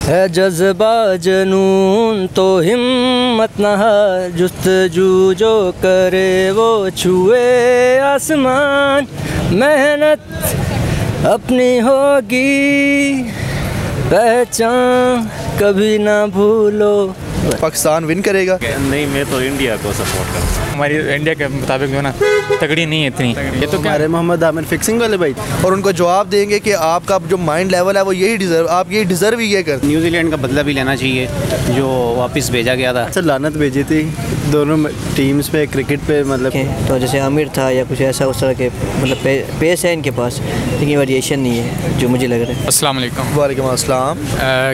है जज्बा जनून तो हिम्मत न हार, जुस्तजू जो करे वो छुए आसमान, मेहनत अपनी होगी पहचान कभी ना भूलो। पाकिस्तान विन करेगा? नहीं, मैं तो इंडिया को सपोर्ट करता हूँ। हमारी इंडिया के मुताबिक जो है ना तगड़ी नहीं है इतनी। ये तो हमारे मोहम्मद आमिर फिक्सिंग वाले भाई, और उनको जवाब देंगे कि आपका जो माइंड लेवल है वो यही डिजर्व, आप यही डिजर्व ही ये करते। न्यूजीलैंड का बदला भी लेना चाहिए जो वापस भेजा गया था। सर लानत भेजी थी दोनों टीम्स पे, क्रिकेट पे, मतलब तो जैसे आमिर था या कुछ ऐसा उस तरह के मतलब पेस है इनके पास, लेकिन वेरिएशन नहीं है जो मुझे लग रहा है। अस्सलाम वालेकुम। वालेकुम अस्सलाम।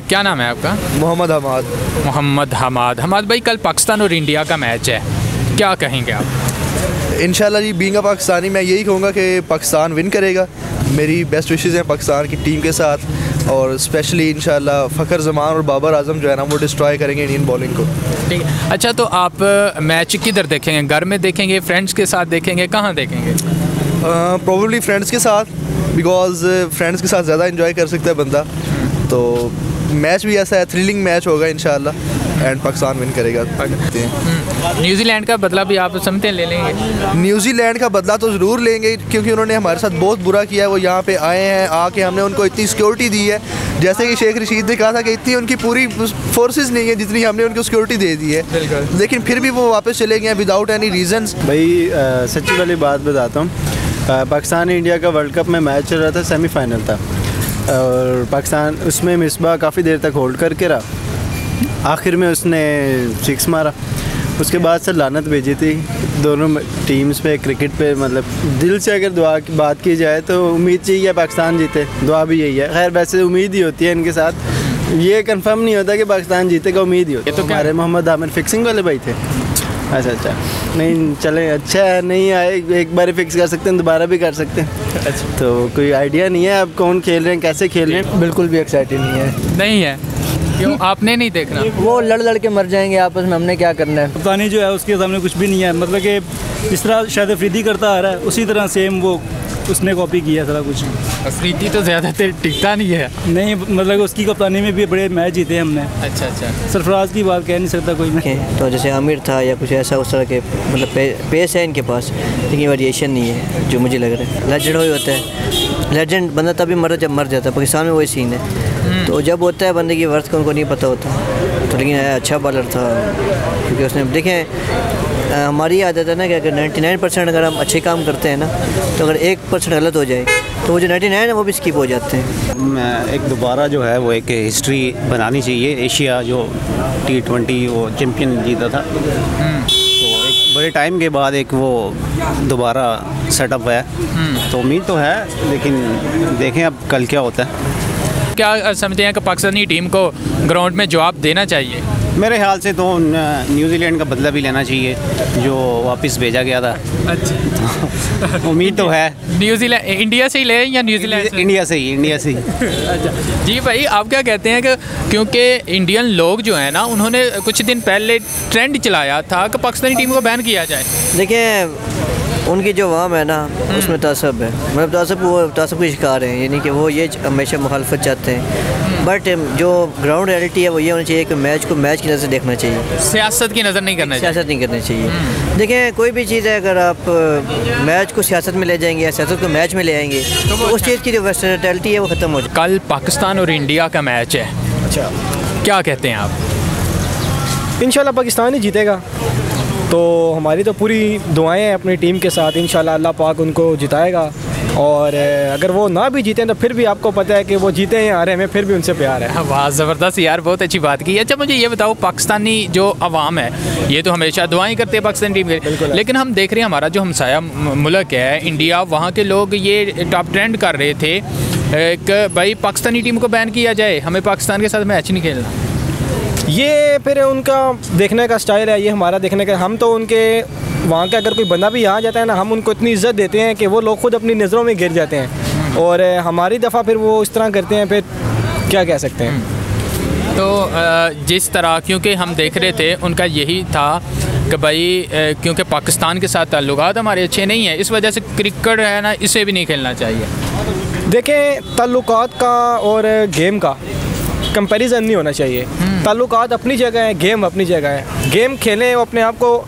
क्या नाम है आपका? मोहम्मद हमाद। मोहम्मद हमाद भाई, कल पाकिस्तान और इंडिया का मैच है, क्या कहेंगे आप? इंशाल्लाह जी, बीइंग अ पाकिस्तानी मैं यही कहूँगा कि पाकिस्तान विन करेगा। मेरी बेस्ट विशेज़ हैं पाकिस्तान की टीम के साथ, और स्पेशली इंशाल्लाह फ़खर ज़मान और बाबर आजम जो है ना वो डिस्ट्रॉय करेंगे इंडियन बॉलिंग को। ठीक है। अच्छा, तो आप मैच किधर देखेंगे? घर में देखेंगे, फ्रेंड्स के साथ देखेंगे, कहाँ देखेंगे? प्रोबेबली फ्रेंड्स के साथ, बिकॉज फ्रेंड्स के साथ ज़्यादा इंजॉय कर सकता है बंदा। तो मैच भी ऐसा है, थ्रिलिंग मैच होगा इंशाल्लाह, एंड पाकिस्तान विन करेगा। न्यूजीलैंड का बदला भी आप समझते हैं ले लेंगे? न्यूजीलैंड का बदला तो ज़रूर लेंगे, क्योंकि उन्होंने हमारे साथ बहुत बुरा किया है। वो यहाँ पे आए हैं, आके हमने उनको इतनी सिक्योरिटी दी है, जैसे कि शेख रशीद ने कहा था कि इतनी उनकी पूरी फोर्सेस नहीं है जितनी हमने उनको सिक्योरिटी दे दी है, लेकिन फिर भी वो वापस चले गए विदाउट एनी रीजंस। भाई सच्ची वाली बात बताता हूँ, पाकिस्तान इंडिया का वर्ल्ड कप में मैच चल रहा था, सेमीफाइनल था, और पाकिस्तान उसमें मिसबा काफ़ी देर तक होल्ड करके रहा, आखिर में उसने 6 मारा। उसके बाद सर लानत भेजी थी दोनों टीम्स पे, क्रिकेट पे, मतलब दिल से अगर दुआ की बात की जाए तो उम्मीद चाहिए पाकिस्तान जीते, दुआ भी यही है। खैर वैसे उम्मीद ही होती है इनके साथ, ये कंफर्म नहीं होता कि पाकिस्तान जीतेगा, उम्मीद ही होती है। तो हमारे मोहम्मद आमिर फिक्सिंग वाले भाई थे। अच्छा, नहीं चले, अच्छा है, नहीं आए एक बार फिक्स कर सकते हैं, दोबारा भी कर सकते हैं। अच्छा, तो कोई आइडिया नहीं है अब कौन खेल रहे हैं, कैसे खेल रहे हैं? बिल्कुल भी एक्साइटेड नहीं है। नहीं है? क्यों, आपने नहीं देखना? वो लड़ के मर जाएंगे आपस में, हमने क्या करना है? कप्तानी जो है उसके सामने कुछ भी नहीं है, मतलब कि जिस तरह शायद अफरीदी करता आ रहा है उसी तरह सेम वो उसने कॉपी किया सारा कुछ। अफरीदी तो ज़्यादातर टिकता नहीं है। नहीं, मतलब उसकी कप्तानी में भी बड़े मैच जीते हमने। अच्छा। सरफराज की बात कह नहीं सकता कोई मैं। तो जैसे आमिर था या कुछ ऐसा उस तरह के मतलब पेस है इनके पास, लेकिन वेरिएशन नहीं है जो मुझे लग रहा है। लेजेंड वही होता है, लेजेंड बंदा तभी मर जब मर जाता है, पाकिस्तान में वही सीन है। तो जब होता है बंदे की वर्थ का उनको नहीं पता होता, तो लेकिन अच्छा बॉलर था, क्योंकि उसने देखें हमारी आदत है ना कि अगर 99% अगर हम अच्छे काम करते हैं ना, तो अगर 1% गलत हो जाए तो वो जो 99 है वो भी स्किप हो जाते हैं। एक दोबारा जो है वो एक हिस्ट्री बनानी चाहिए। एशिया जो T20 वो चैम्पियन जीता था, तो एक बड़े टाइम के बाद एक वो दोबारा सेटअप है, तो उम्मीद तो है, लेकिन देखें अब कल क्या होता है। क्या समझते हैं कि पाकिस्तानी टीम को ग्राउंड में जवाब देना चाहिए? मेरे ख्याल से तो न्यूजीलैंड का बदला भी लेना चाहिए जो वापस भेजा गया था। अच्छा। उम्मीद तो है। न्यूजीलैंड इंडिया से ही ले या न्यूजीलैंड से? इंडिया से ही। अच्छा जी भाई, आप क्या कहते हैं कि क्योंकि इंडियन लोग जो हैं ना, उन्होंने कुछ दिन पहले ट्रेंड चलाया था कि पाकिस्तानी टीम को बैन किया जाए। देखिए उनकी जो वाम है ना उसमें तासब है, मतलब तासब के शिकार हैं, यानी कि वो ये हमेशा मुखालफत चाहते हैं। बट जो ग्राउंड रियलिटी है वो ये होनी चाहिए कि मैच को मैच की नज़र देखना चाहिए, सियासत की नज़र नहीं करना चाहिए। सियासत नहीं करनी चाहिए। देखें कोई भी चीज़ है, अगर आप मैच को सियासत में ले जाएंगे या सियासत को मैच में ले आएंगे तो उस चीज़ की जो वर्सेटिलिटी है वो ख़त्म हो जाए। कल पाकिस्तान और इंडिया का मैच है। अच्छा, क्या कहते हैं आप? इंशाल्लाह पाकिस्तान ही जीतेगा, तो हमारी तो पूरी दुआएं हैं अपनी टीम के साथ। इंशाल्लाह अल्लाह पाक उनको जिताएगा, और अगर वो ना भी जीतें तो फिर भी आपको पता है कि वो जीते हैं आ रहे हैं, हमें फिर भी उनसे प्यार है। वाह, ज़बरदस्त यार, बहुत अच्छी बात की। अच्छा मुझे ये बताओ, पाकिस्तानी जो अवाम है ये तो हमेशा दुआएं करते हैं पाकिस्तानी टीम के, लेकिन हम देख रहे हैं हमारा जो हमसाया मुल्क है इंडिया, वहाँ के लोग ये टॉप ट्रेंड कर रहे थे कि भाई पाकिस्तानी टीम को बैन किया जाए, हमें पाकिस्तान के साथ मैच नहीं खेलना। ये फिर उनका देखने का स्टाइल है, ये हमारा देखने का। हम तो उनके वहाँ के अगर कोई बंदा भी यहाँ जाता है ना, हम उनको इतनी इज्जत देते हैं कि वो लोग खुद अपनी नज़रों में गिर जाते हैं, और हमारी दफ़ा फिर वो इस तरह करते हैं, फिर क्या कह सकते हैं। तो जिस तरह, क्योंकि हम देख रहे थे उनका यही था कि भाई क्योंकि पाकिस्तान के साथ ताल्लुकात हमारे अच्छे नहीं हैं, इस वजह से क्रिकेट है ना, इसे भी नहीं खेलना चाहिए। देखें ताल्लुकात का और गेम का कंपैरिजन नहीं होना चाहिए। ताल्लुकात अपनी जगह है, गेम अपनी जगह है। गेम खेलें, वो अपने आप को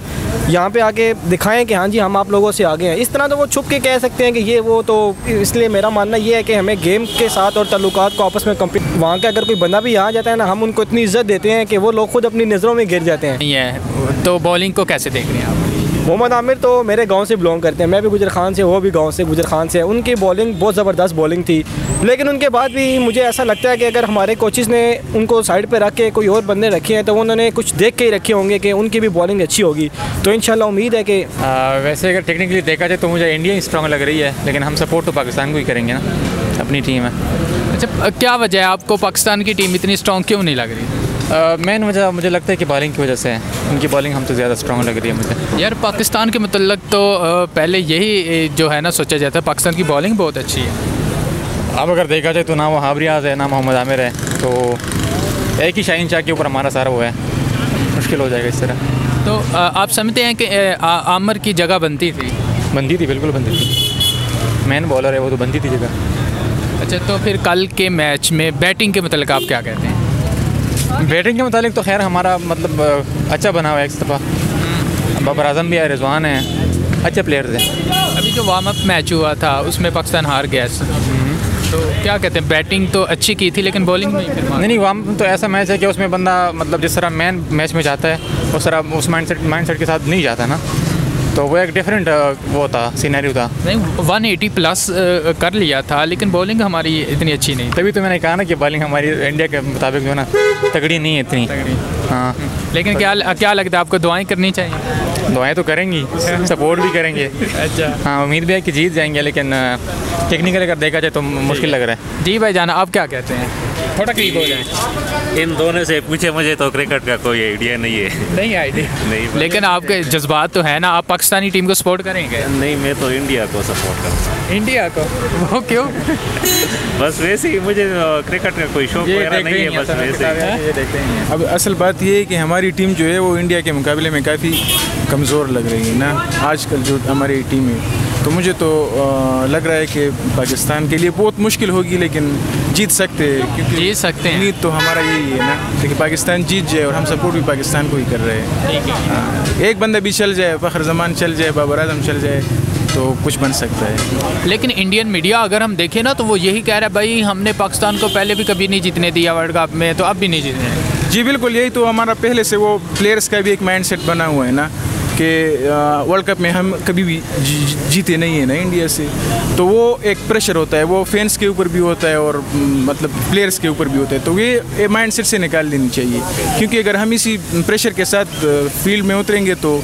यहाँ पे आके दिखाएं कि हाँ जी हम आप लोगों से आगे हैं। इस तरह तो वो छुप के कह सकते हैं कि ये वो, तो इसलिए मेरा मानना ये है कि हमें गेम के साथ और ताल्लुकात को आपस में वहाँ के अगर कोई बंदा भी आ जाता है ना, हम उनको इतनी इज्जत देते हैं कि वो लोग खुद अपनी नज़रों में गिर जाते हैं। नहीं है तो बॉलिंग को कैसे देख रहे हैं आप? मोहम्मद आमिर तो मेरे गांव से बिलोंग करते हैं, मैं भी गुजर खान से, वो भी गांव से गुजर खान से। उनकी बॉलिंग बहुत ज़बरदस्त बॉलिंग थी, लेकिन उनके बाद भी मुझे ऐसा लगता है कि अगर हमारे कोचेज़ ने उनको साइड पे रख के कोई और बंदे रखे हैं तो उन्होंने कुछ देख के ही रखे होंगे कि उनकी भी बॉलिंग अच्छी होगी। तो इंशाल्लाह उम्मीद है कि वैसे अगर टेक्निकली देखा जाए तो मुझे इंडिया ही स्ट्रॉन्ग लग रही है, लेकिन हम सपोर्ट तो पाकिस्तान को ही करेंगे ना, अपनी टीम है। अच्छा, क्या वजह है आपको पाकिस्तान की टीम इतनी स्ट्रॉन्ग क्यों नहीं लग रही? मेन वजह मुझे लगता है कि बॉलिंग की वजह से है, उनकी बॉलिंग हमसे ज़्यादा स्ट्रॉन्ग लग रही है मुझे। यार पाकिस्तान के मतलब तो पहले यही जो है ना सोचा जाता है, पाकिस्तान की बॉलिंग बहुत अच्छी है। अब अगर देखा जाए तो ना वो हाबरियाज है ना मोहम्मद आमिर है, तो एक ही शाहीन शाह के ऊपर हमारा सारा वो है, मुश्किल हो जाएगा इस तरह। तो आप समझते हैं कि आमिर की जगह बनती थी? बनती थी, बिल्कुल बनती थी। मेन बॉलर है वो, तो बनती थी जगह। अच्छा, तो फिर कल के मैच में बैटिंग के मतलब आप क्या कहते हैं? बैटिंग के मुतालिक तो खैर हमारा मतलब अच्छा बना हुआ है, एक दफ़ा बाबर आजम भी है, रिजवान है, अच्छे प्लेयर्स हैं। अभी जो वार्म अप मैच हुआ था उसमें पाकिस्तान हार गया, तो क्या कहते हैं, बैटिंग तो अच्छी की थी लेकिन बॉलिंग में फिर नहीं वार्म तो ऐसा मैच है कि उसमें बंदा मतलब जिस तरह मैन मैच में जाता है उस तरह उस माइंडसेट के साथ नहीं जाता ना, तो वो एक डिफरेंट वो था, सीनरी था। नहीं 180 प्लस कर लिया था, लेकिन बॉलिंग हमारी इतनी अच्छी नहीं। तभी तो मैंने कहा ना कि बॉलिंग हमारी इंडिया के मुताबिक जो है ना तगड़ी नहीं है इतनी। हाँ, लेकिन क्या लगता है आपको, दुआएं करनी चाहिए? दुआएं तो करेंगी, सपोर्ट भी करेंगे। अच्छा, हाँ, उम्मीद भी है कि जीत जाएंगे, लेकिन टेक्निकल अगर देखा जाए तो मुश्किल लग रहा है। जी भाई जाना, आप क्या कहते हैं? थोड़ा करीब हो जाए। इन दोनों से पूछे मुझे तो क्रिकेट का कोई आइडिया नहीं है। नहीं आइडिया नहीं, लेकिन आपके जज्बात तो है ना, आप पाकिस्तानी टीम को सपोर्ट करेंगे? नहीं, मैं तो इंडिया को सपोर्ट करता हूँ। इंडिया को? वो क्यों? बस वैसे ही, मुझे क्रिकेट का कोई शौक वगैरह नहीं है, बस वैसे ही। अब असल बात ये है कि हमारी टीम जो है वो इंडिया के मुकाबले में काफ़ी कमज़ोर लग रही है ना आजकल जो हमारी टीम है। तो मुझे तो लग रहा है कि पाकिस्तान के लिए बहुत मुश्किल होगी, लेकिन जीत सकते हैं, क्योंकि जीत सकते हैं। उम्मीद तो हमारा यही है ना कि पाकिस्तान जीत जाए, और हम सपोर्ट भी पाकिस्तान को ही कर रहे हैं। ठीक है, एक बंदा भी चल जाए, फ़खर जमान चल जाए, बाबर आजम चल जाए, तो कुछ बन सकता है। लेकिन इंडियन मीडिया अगर हम देखें ना तो वो यही कह रहा है, भाई हमने पाकिस्तान को पहले भी कभी नहीं जीतने दिया वर्ल्ड कप में, तो अब भी नहीं जीतने। जी बिल्कुल, यही तो हमारा पहले से वो प्लेयर्स का भी एक माइंडसेट बना हुआ है ना कि वर्ल्ड कप में हम कभी भी जीते नहीं है ना इंडिया से, तो वो एक प्रेशर होता है, वो फैंस के ऊपर भी होता है और मतलब प्लेयर्स के ऊपर भी होता है। तो ये माइंडसेट से निकाल लेनी चाहिए, क्योंकि अगर हम इसी प्रेशर के साथ फील्ड में उतरेंगे तो